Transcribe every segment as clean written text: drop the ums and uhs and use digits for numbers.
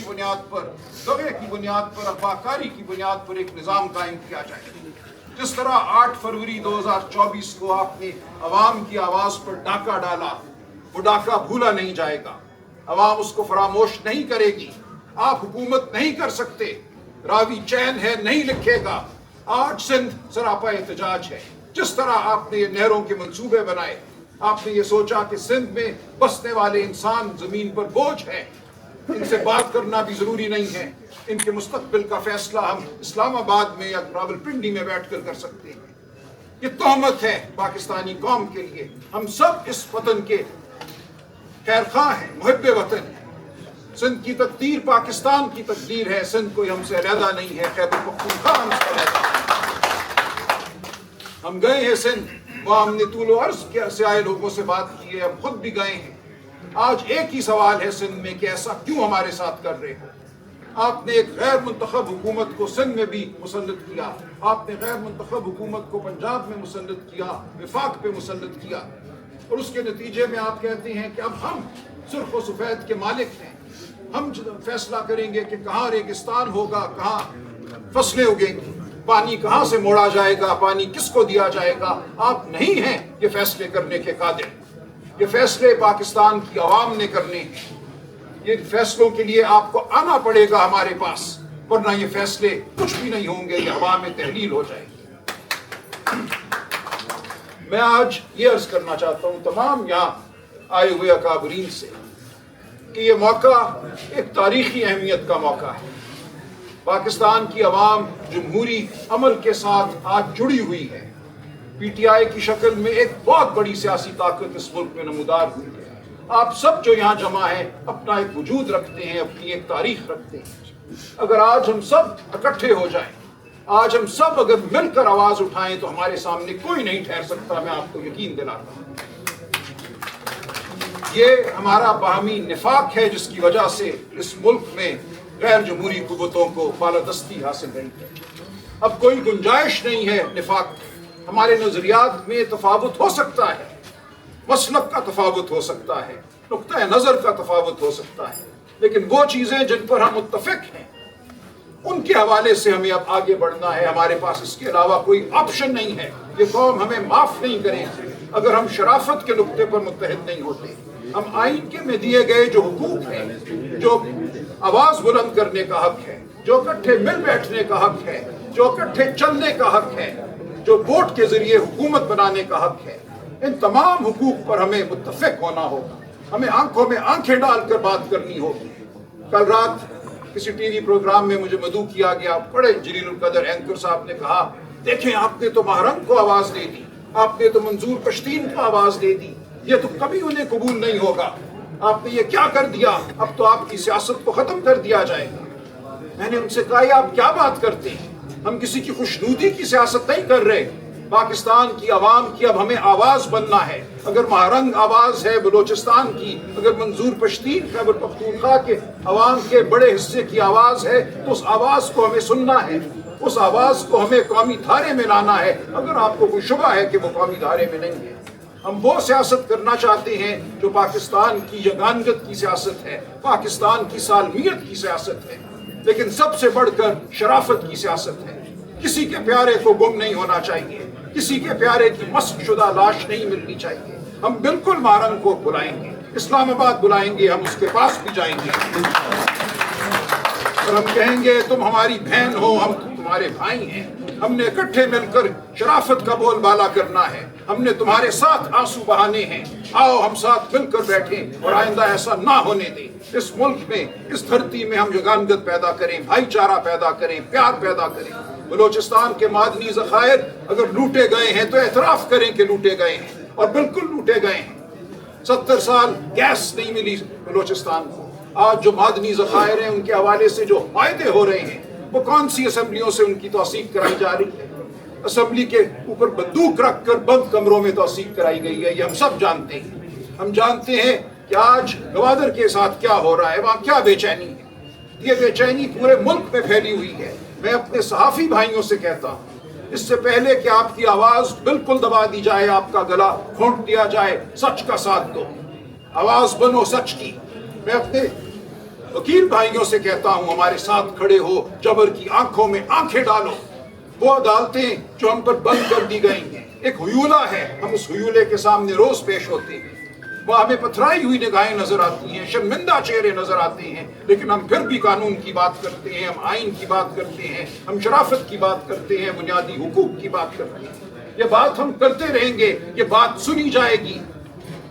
बुनियाद पर, दगे की बुनियाद पर, अफवाहकारी की बुनियाद पर एक निज़ाम कायम किया जाए। जिस तरह 8 फरवरी 2024 को आपने अवाम की आवाज़ पर डाका डाला, वो डाका भूला नहीं जाएगा, अवाम उसको फरामोश नहीं करेगी। आप हुकूमत नहीं कर सकते, रावी चैन है नहीं लिखेगा। आज सिंध सरापा एहतजाज है। जिस तरह आपने ये नहरों के मंसूबे बनाए, आपने ये सोचा कि सिंध में बसने वाले इंसान ज़मीन पर बोझ है, इनसे बात करना भी ज़रूरी नहीं है, इनके मुस्तकबिल का फैसला हम इस्लामाबाद में या रावलपिंडी में बैठ कर सकते हैं। ये तोहमत है पाकिस्तानी कौम के लिए। हम सब इस वतन के खैरख्वाह हैं, मुहिब्बे वतन हैं। सिंध की तकदीर पाकिस्तान की तकदीर है, सिंध कोई हमसे अलहदा नहीं है, खैबर पख्तूनख्वा हमसे अलहदा है। हम गए हैं सिंध, वहाँ हमने तूलो अर्ज से आए लोगों से बात की है, हम खुद भी गए हैं। आज एक ही सवाल है सिंध में कि ऐसा क्यों हमारे साथ कर रहे हो। आपने एक गैर मुंतखब हुकूमत को सिंध में भी मुसल्लत किया, आपने गैर मुंतखब हुकूमत को पंजाब में मुसल्लत किया, विफाक पे मुसल्लत किया, और उसके नतीजे में आप कहते हैं कि अब हम सुर्ख व सफ़ेद के मालिक हैं, हम फैसला करेंगे कि कहाँ रेगिस्तान होगा, कहाँ फसलें उगेंगी, पानी कहाँ से मोड़ा जाएगा, पानी किसको दिया जाएगा। आप नहीं हैं ये फैसले करने के कादिर। ये फैसले पाकिस्तान की आवाम ने करने हैं। ये फैसलों के लिए आपको आना पड़ेगा हमारे पास, वरना ये फैसले कुछ भी नहीं होंगे, ये हवा में तहलील हो जाएगी। मैं आज ये अर्ज करना चाहता हूँ तमाम यहाँ आए हुए अकाबरीन से कि ये मौका एक तारीखी अहमियत का मौका है। पाकिस्तान की आवाम जमहूरी अमल के साथ आज जुड़ी हुई है। PTI की शक्ल में एक बहुत बड़ी सियासी ताकत इस मुल्क में नमूदार हुई है। आप सब जो यहाँ जमा हैं अपना एक वजूद रखते हैं, अपनी एक तारीख रखते हैं। अगर आज हम सब इकट्ठे हो जाएं, आज हम सब अगर मिलकर आवाज उठाएं तो हमारे सामने कोई नहीं ठहर सकता, मैं आपको यकीन दिलाता हूँ। ये हमारा बाहमी निफाक है जिसकी वजह से इस मुल्क में गैर जमहूरी कुव्वतों को बालादस्ती हासिल रही है। अब कोई गुंजाइश नहीं है निफाक। हमारे नजरियात में तफावत हो सकता है, मसलक का तफावत हो सकता है, नुक्ता नज़र का तफावत हो सकता है, लेकिन वो चीज़ें जिन पर हम मुत्तफिक हैं उनके हवाले से हमें अब आगे बढ़ना है। हमारे पास इसके अलावा कोई ऑप्शन नहीं है। ये कौम हमें माफ़ नहीं करेगी अगर हम शराफत के नुक्ते पर मुत्तहिद नहीं होते। हम आइन के में दिए गए जो हुकूक हैं, जो आवाज़ बुलंद करने का हक है, जो इकट्ठे मिल बैठने का हक है, जो इकट्ठे चलने का हक है, जो वोट के जरिए हुकूमत बनाने का हक है, इन तमाम हुकूक पर हमें मुत्तफिक होना होगा। हमें आंखों में आंखें डालकर बात करनी होगी। कल रात किसी टीवी प्रोग्राम में मुझे मदऊ किया गया, बड़े जलीलुल कदर एंकर साहब ने कहा, देखें आपने तो महरंग को आवाज दे दी, आपने तो मंजूर पश्तीन को आवाज दे दी, ये तो कभी उन्हें कबूल नहीं होगा, आपने ये क्या कर दिया, अब तो आपकी सियासत को खत्म कर दिया जाएगा। मैंने उनसे कहा आप क्या बात करते हैं, हम किसी की खुशनूदी की सियासत नहीं कर रहे। पाकिस्तान की आवाम की अब हमें आवाज बनना है। अगर महरंग आवाज है बलोचिस्तान की, अगर मंजूर पश्तीन खैबर पख्तूनख्वा के अवाम के बड़े हिस्से की आवाज है, तो उस आवाज को हमें सुनना है, उस आवाज को हमें कौमी धारे में लाना है। अगर आपको कोई शुबा है कि वो कौमी धारे में नहीं है, हम वो सियासत करना चाहते हैं जो पाकिस्तान की यगानगत की सियासत है, पाकिस्तान की सालमियत की सियासत है, लेकिन सबसे बढ़कर शराफत की सियासत है। किसी के प्यारे को गुम नहीं होना चाहिए, किसी के प्यारे की मस्क शुदा लाश नहीं मिलनी चाहिए। हम बिल्कुल महरंग को बुलाएंगे, इस्लामाबाद बुलाएंगे, हम उसके पास भी जाएंगे और हम कहेंगे तुम हमारी बहन हो, हम तुम्हारे भाई हैं। हमने इकट्ठे मिलकर शराफत का बोलबाला करना है, हमने तुम्हारे साथ आंसू बहाने हैं। आओ हम साथ मिलकर बैठें और आइंदा ऐसा ना होने दें। इस मुल्क में, इस धरती में हम यगानगत पैदा करें, भाईचारा पैदा करें, प्यार पैदा करें। बलोचिस्तान के मादनी ज़खायर अगर लूटे गए हैं तो एतराफ़ करें कि लूटे गए हैं, और बिल्कुल लूटे गए हैं। 70 साल गैस नहीं मिली बलोचिस्तान को। आज जो मादनी ज़खायर हैं उनके हवाले से जो फायदे हो रहे हैं, वो कौन सी असम्बलियों से उनकी तौसीक कराई जा रही है। असम्बली के ऊपर बंदूक रख कर बंद कमरों में तौसीक कराई गई है, ये हम सब जानते हैं। हम जानते हैं कि आज गवादर के साथ क्या हो रहा है, वहाँ क्या बेचैनी है। ये बेचैनी पूरे मुल्क में फैली हुई है। मैं अपने सहाफ़ी भाइयों से कहता हूँ, इससे पहले कि आपकी आवाज़ बिल्कुल दबा दी जाए, आपका गला घोंट दिया जाए, सच का साथ दो, आवाज़ बनो सच की। मैं अपने वकील भाइयों से कहता हूं, हमारे साथ खड़े हो, जबर की आंखों में आंखें डालो। वो अदालतें जो हम पर बंद कर दी गई हैं, एक हुयूला है, हम उस हुयूले के सामने रोज पेश होते हैं। वह हमें पथराई हुई निगाहें नजर आती हैं, शर्मिंदा चेहरे नजर आते हैं, लेकिन हम फिर भी कानून की बात करते हैं, हम आइन की बात करते हैं, हम शराफत की बात करते हैं, बुनियादी हुकूक की बात करते हैं। ये बात हम करते रहेंगे, ये बात सुनी जाएगी,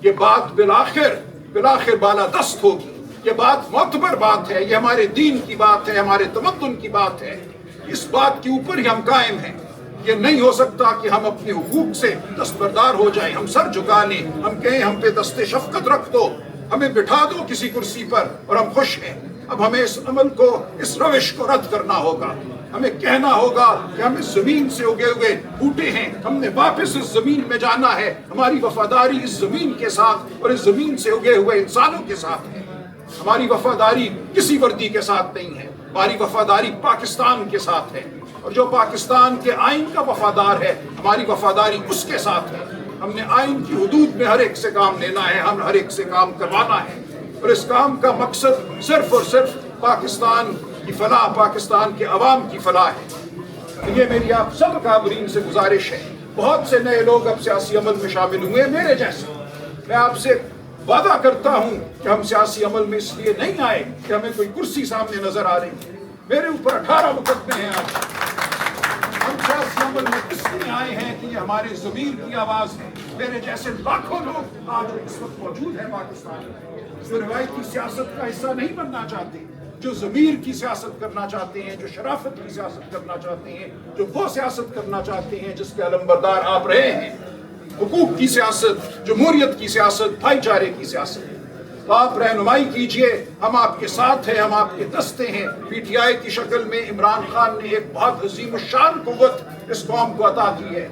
ये बात बिलाखिर बालादस्त होगी। ये बात मोतबर बात है, ये हमारे दीन की बात है, हमारे तमद्दुन की बात है। इस बात के ऊपर ही हम कायम हैं। ये नहीं हो सकता कि हम अपने हुकूक से दस्तबरदार हो जाएं, हम सर झुका लें, हम कहें हम पे दस्ते शफकत रख दो, हमें बिठा दो किसी कुर्सी पर और हम खुश हैं। अब हमें इस अमल को, इस रविश को रद्द करना होगा। हमें कहना होगा कि हम इस जमीन से उगे हुए बूटे हैं, हमने वापस इस जमीन में जाना है। हमारी वफादारी इस जमीन के साथ और इस जमीन से उगे हुए इंसानों के साथ है। हमारी वफादारी किसी वर्दी के साथ नहीं है, हमारी वफादारी पाकिस्तान के साथ है। और जो पाकिस्तान के आइन का वफादार है, हमारी वफादारी उसके साथ है। हमने आइन की हुदूद में हर एक से काम लेना है, हम हर एक से काम करवाना है। और इस काम का मकसद सिर्फ और सिर्फ पाकिस्तान की फलाह, पाकिस्तान के अवाम की फलाह है। ये मेरी आप सब काबरीन से गुजारिश है। बहुत से नए लोग अब सियासी अमल में शामिल हुए मेरे जैसे। मैं आपसे वादा करता हूं कि हम सियासी अमल में इसलिए नहीं आए कि हमें कोई कुर्सी सामने नजर आ रही है। मेरे ऊपर 18 मुकदमे हैं आज। हम सियासी अमल में इसलिए आए हैं कि ये हमारे ज़मीर की आवाज है। मेरे जैसे लाखों लोग आज इस वक्त मौजूद हैं पाकिस्तान में, जो रिवायती सियासत का हिस्सा नहीं बनना चाहते, जो ज़मीर की सियासत करना चाहते हैं, जो शराफत की सियासत करना चाहते हैं, जो वो सियासत करना चाहते हैं जिसके अलंबरदार आप रहे हैं। हुकूक की सियासत, जमहूरियत की सियासत, भाईचारे की सियासत। तो आप रहनुमाई कीजिए, हम आपके साथ हैं, हम आपके दस्ते हैं। पीटीआई की शक्ल में इमरान खान ने एक बहुत अजीम शान कुव्वत इस कौम को अता की है।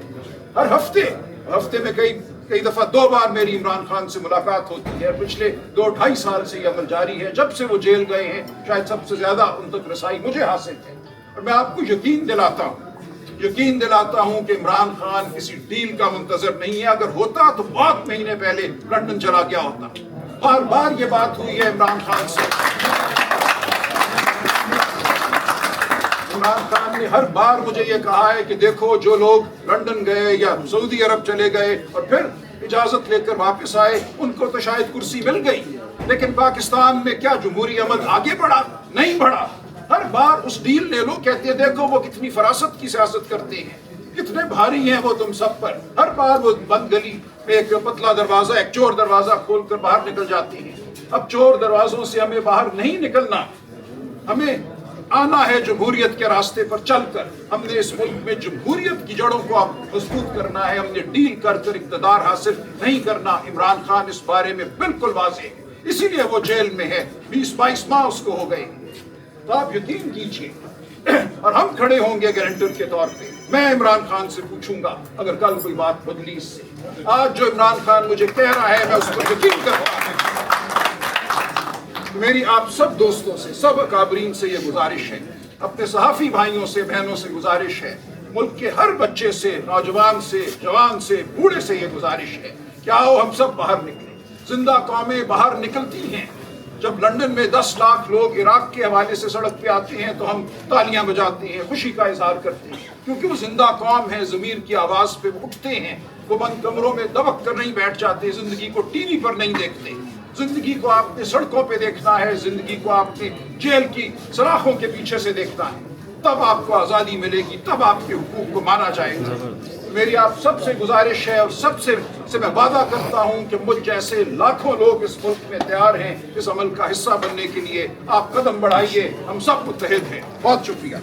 हर हफ्ते में कई दफा 2 बार मेरी इमरान खान से मुलाकात होती है। पिछले 2-2.5 साल से ये अमल जारी है। जब से वो जेल गए हैं, शायद सबसे ज्यादा उन तक रसाई मुझे हासिल है। और मैं आपको यकीन दिलाता हूं कि इमरान खान किसी डील का मुंतजर नहीं है। अगर होता तो बहुत महीने पहले लंदन चला गया होता। बार बार ये बात हुई है इमरान खान से। इमरान खान ने हर बार मुझे ये कहा है कि देखो, जो लोग लंदन गए या सऊदी अरब चले गए और फिर इजाजत लेकर वापस आए, उनको तो शायद कुर्सी मिल गई, लेकिन पाकिस्तान में क्या जमहूरी अमल आगे बढ़ा? नहीं बढ़ा। हर बार उस डील ले लो, कहते हैं देखो वो कितनी फरासत की सियासत करते हैं, कितने भारी हैं वो तुम सब पर। हर बार वो बंद गली में एक पतला दरवाजा, एक चोर दरवाजा खोलकर बाहर निकल जाती हैं। अब चोर दरवाजों से हमें बाहर नहीं निकलना, हमें आना है जमहूरियत के रास्ते पर चलकर। हमने इस मुल्क में जमहूरियत की जड़ों को अब मजबूत करना है। हमने डील कर इक़्तिदार हासिल नहीं करना। इमरान खान इस बारे में बिल्कुल वाज़ेह है, इसीलिए वो जेल में है। 20-22 माह उसको हो गए। तो आप यकीन कीजिए, और हम खड़े होंगे गारंटर के तौर पे। मैं इमरान खान से पूछूंगा अगर कल कोई बात बदली इससे। आज जो इमरान खान मुझे कह रहा है, मैं उस पर यकीन करता हूं। मेरी आप सब दोस्तों से, सब अकाबरीन से ये गुजारिश है, अपने सहाफ़ी भाइयों से, बहनों से गुजारिश है, मुल्क के हर बच्चे से, नौजवान से, जवान से, बूढ़े से ये गुजारिश है कि आओ हम सब बाहर निकलें। जिंदा कौमें बाहर निकलती हैं। जब लंदन में 10 लाख लोग इराक के हवाले से सड़क पे आते हैं तो हम तालियां बजाते हैं, खुशी का इजहार करते हैं, क्योंकि वो जिंदा कौम है। ज़मीर की आवाज़ पे वो उठते हैं, वो बंद कमरों में दबक कर नहीं बैठ जाते, ज़िंदगी को टीवी पर नहीं देखते। जिंदगी को आपने सड़कों पे देखना है, जिंदगी को आपने जेल की सलाखों के पीछे से देखना है। तब आपको आज़ादी मिलेगी, तब आपके हुकूक को माना जाएगा। मेरी आप सबसे गुजारिश है, और सबसे मैं वादा करता हूं कि मुझ जैसे लाखों लोग इस मुल्क में तैयार हैं इस अमल का हिस्सा बनने के लिए। आप कदम बढ़ाइए, हम सब मुत्तहिद हैं। बहुत शुक्रिया।